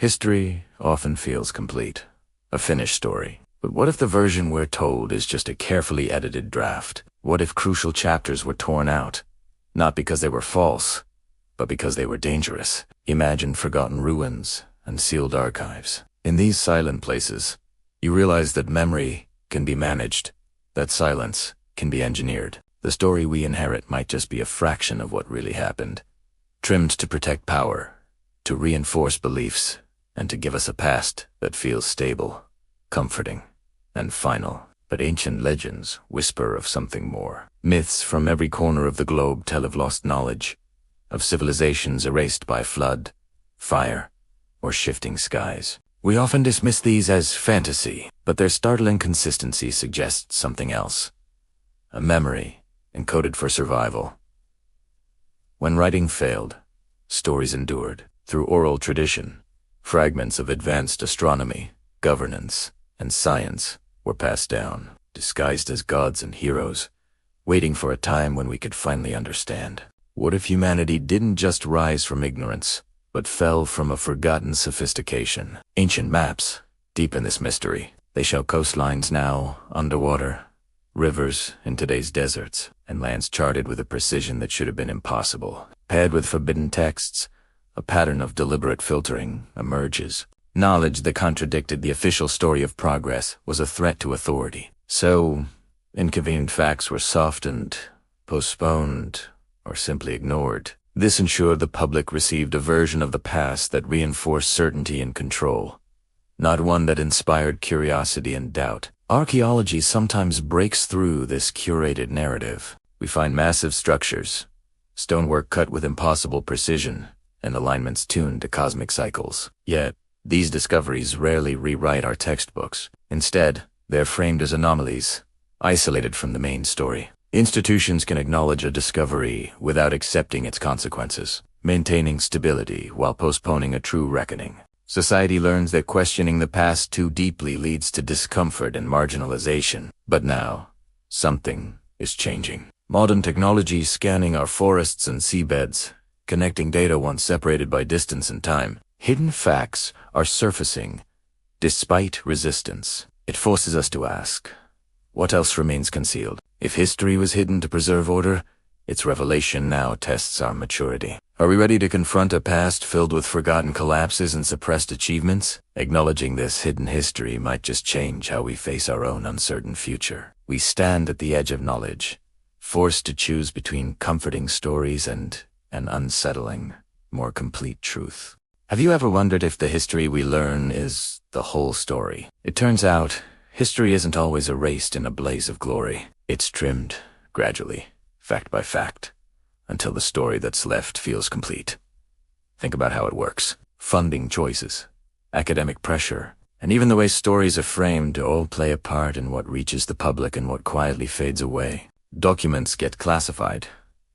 History often feels complete, a finished story. But what if the version we're told is just a carefully edited draft? What if crucial chapters were torn out, not because they were false, but because they were dangerous? Imagine forgotten ruins and sealed archives. In these silent places, you realize that memory can be managed, that silence can be engineered. The story we inherit might just be a fraction of what really happened, trimmed to protect power, to reinforce beliefs, and to give us a past that feels stable, comforting, and final. But ancient legends whisper of something more. Myths from every corner of the globe tell of lost knowledge, of civilizations erased by flood, fire, or shifting skies. We often dismiss these as fantasy, but their startling consistency suggests something else. A memory encoded for survival. When writing failed, stories endured. Through oral tradition, fragments of advanced astronomy, governance, and science were passed down, disguised as gods and heroes, waiting for a time when we could finally understand. What if humanity didn't just rise from ignorance, but fell from a forgotten sophistication? Ancient maps deepen this mystery. They show coastlines now underwater, rivers in today's deserts, and lands charted with a precision that should have been impossible. Paired with forbidden texts, a pattern of deliberate filtering emerges. Knowledge that contradicted the official story of progress was a threat to authority. So, inconvenient facts were softened, postponed, or simply ignored. This ensured the public received a version of the past that reinforced certainty and control, not one that inspired curiosity and doubt. Archaeology sometimes breaks through this curated narrative. We find massive structures, stonework cut with impossible precision, and alignments tuned to cosmic cycles. Yet, these discoveries rarely rewrite our textbooks. Instead, they're framed as anomalies, isolated from the main story. Institutions can acknowledge a discovery without accepting its consequences, maintaining stability while postponing a true reckoning. Society learns that questioning the past too deeply leads to discomfort and marginalization. But now, something is changing. Modern technology scanning our forests and seabeds, connecting data once separated by distance and time. Hidden facts are surfacing, despite resistance. It forces us to ask, what else remains concealed? If history was hidden to preserve order, its revelation now tests our maturity. Are we ready to confront a past filled with forgotten collapses and suppressed achievements? Acknowledging this hidden history might just change how we face our own uncertain future. We stand at the edge of knowledge, forced to choose between comforting stories and an unsettling, more complete truth. Have you ever wondered if the history we learn is the whole story? It turns out, history isn't always erased in a blaze of glory. It's trimmed, gradually, fact by fact, until the story that's left feels complete. Think about how it works. Funding choices, academic pressure, and even the way stories are framed all play a part in what reaches the public and what quietly fades away. Documents get classified,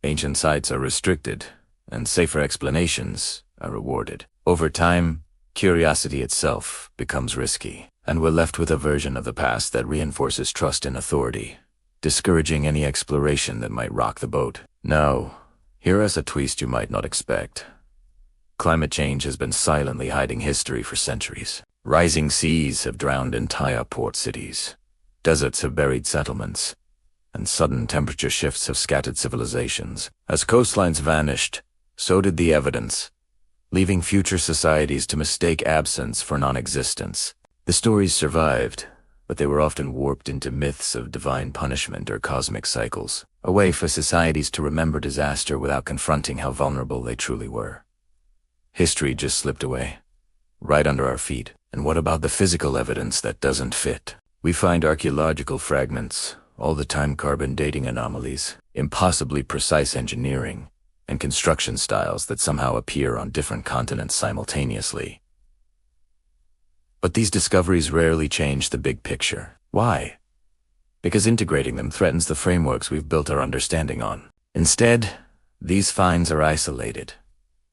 ancient sites are restricted, and safer explanations are rewarded. Over time, curiosity itself becomes risky, and we're left with a version of the past that reinforces trust in authority, discouraging any exploration that might rock the boat. Now, here is a twist you might not expect. Climate change has been silently hiding history for centuries. Rising seas have drowned entire port cities. Deserts have buried settlements, and sudden temperature shifts have scattered civilizations. As coastlines vanished, so did the evidence, leaving future societies to mistake absence for non-existence. The stories survived, but they were often warped into myths of divine punishment or cosmic cycles, a way for societies to remember disaster without confronting how vulnerable they truly were. History just slipped away, right under our feet. And what about the physical evidence that doesn't fit? We find archaeological fragments, all the time carbon dating anomalies, impossibly precise engineering, and construction styles that somehow appear on different continents simultaneously. But these discoveries rarely change the big picture. Why? Because integrating them threatens the frameworks we've built our understanding on. Instead, these finds are isolated,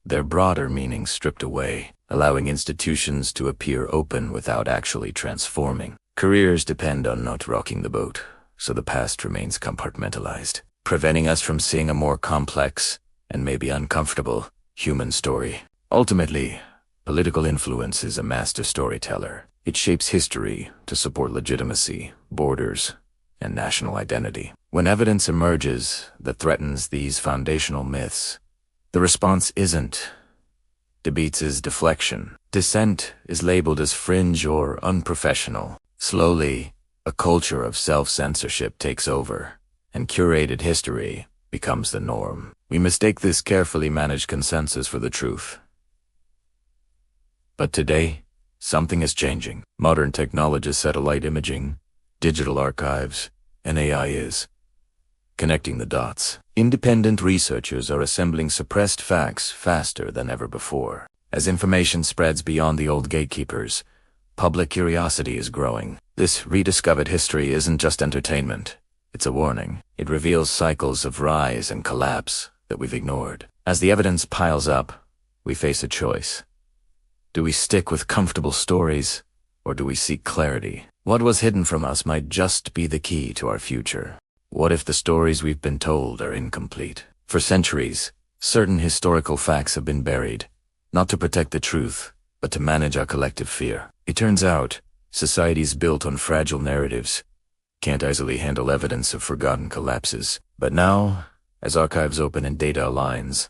their broader meaning stripped away, allowing institutions to appear open without actually transforming. Careers depend on not rocking the boat, so the past remains compartmentalized, preventing us from seeing a more complex, and maybe uncomfortable, human story. Ultimately, Political influence is a master storyteller. It shapes history to support legitimacy, borders, and national identity. When evidence emerges that threatens these foundational myths, the response isn't debates is deflection. Dissent is labeled as fringe or unprofessional. Slowly, a culture of self-censorship takes over, and curated history becomes the norm. We mistake this carefully managed consensus for the truth. But today, something is changing. Modern technology, satellite imaging, digital archives, and AI is connecting the dots. Independent researchers are assembling suppressed facts faster than ever before. As information spreads beyond the old gatekeepers, public curiosity is growing. This rediscovered history isn't just entertainment. It's a warning. It reveals cycles of rise and collapse that we've ignored. As the evidence piles up, we face a choice. Do we stick with comfortable stories, or do we seek clarity? What was hidden from us might just be the key to our future. What if the stories we've been told are incomplete? For centuries, certain historical facts have been buried, not to protect the truth, but to manage our collective fear. It turns out, societies built on fragile narratives can't easily handle evidence of forgotten collapses. But now, as archives open and data aligns,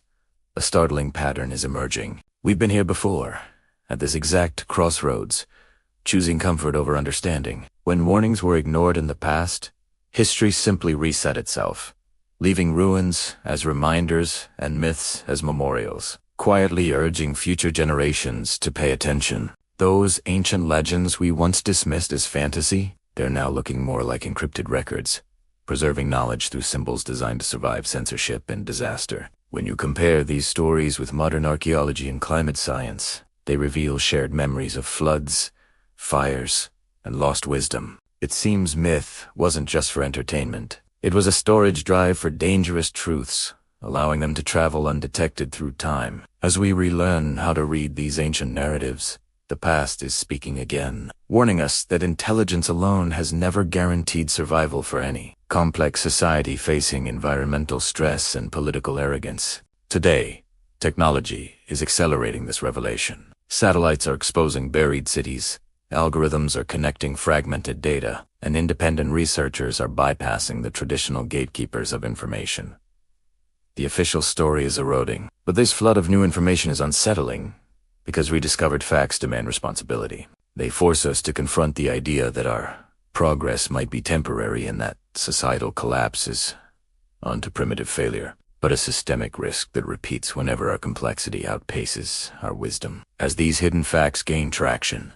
a startling pattern is emerging. We've been here before, at this exact crossroads, choosing comfort over understanding. When warnings were ignored in the past, history simply reset itself, leaving ruins as reminders and myths as memorials, quietly urging future generations to pay attention. Those ancient legends we once dismissed as fantasy, they're now looking more like encrypted records, preserving knowledge through symbols designed to survive censorship and disaster. When you compare these stories with modern archaeology and climate science, they reveal shared memories of floods, fires, and lost wisdom. It seems myth wasn't just for entertainment. It was a storage drive for dangerous truths, allowing them to travel undetected through time. As we relearn how to read these ancient narratives, the past is speaking again, warning us that intelligence alone has never guaranteed survival for any complex society facing environmental stress and political arrogance. Today, technology is accelerating this revelation. Satellites are exposing buried cities, algorithms are connecting fragmented data, and independent researchers are bypassing the traditional gatekeepers of information. The official story is eroding, but this flood of new information is unsettling because rediscovered facts demand responsibility. They force us to confront the idea that our progress might be temporary and that societal collapse is onto primitive failure, but a systemic risk that repeats whenever our complexity outpaces our wisdom. As these hidden facts gain traction,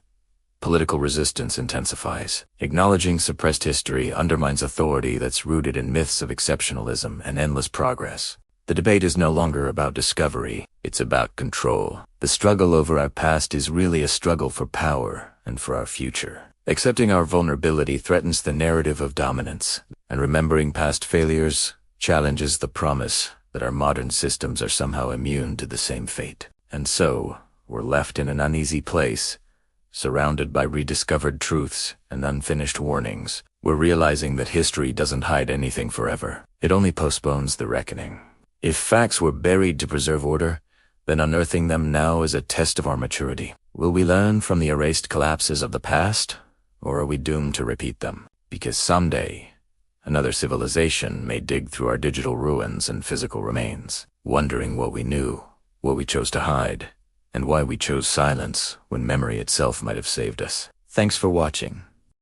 political resistance intensifies. Acknowledging suppressed history undermines authority that's rooted in myths of exceptionalism and endless progress. The debate is no longer about discovery, it's about control. The struggle over our past is really a struggle for power and for our future. Accepting our vulnerability threatens the narrative of dominance, and remembering past failures challenges the promise that our modern systems are somehow immune to the same fate. And so, we're left in an uneasy place, surrounded by rediscovered truths and unfinished warnings. We're realizing that history doesn't hide anything forever. It only postpones the reckoning. If facts were buried to preserve order, then unearthing them now is a test of our maturity. Will we learn from the erased collapses of the past, or are we doomed to repeat them? Because someday, another civilization may dig through our digital ruins and physical remains, wondering what we knew, what we chose to hide, and why we chose silence when memory itself might have saved us. Thanks for watching.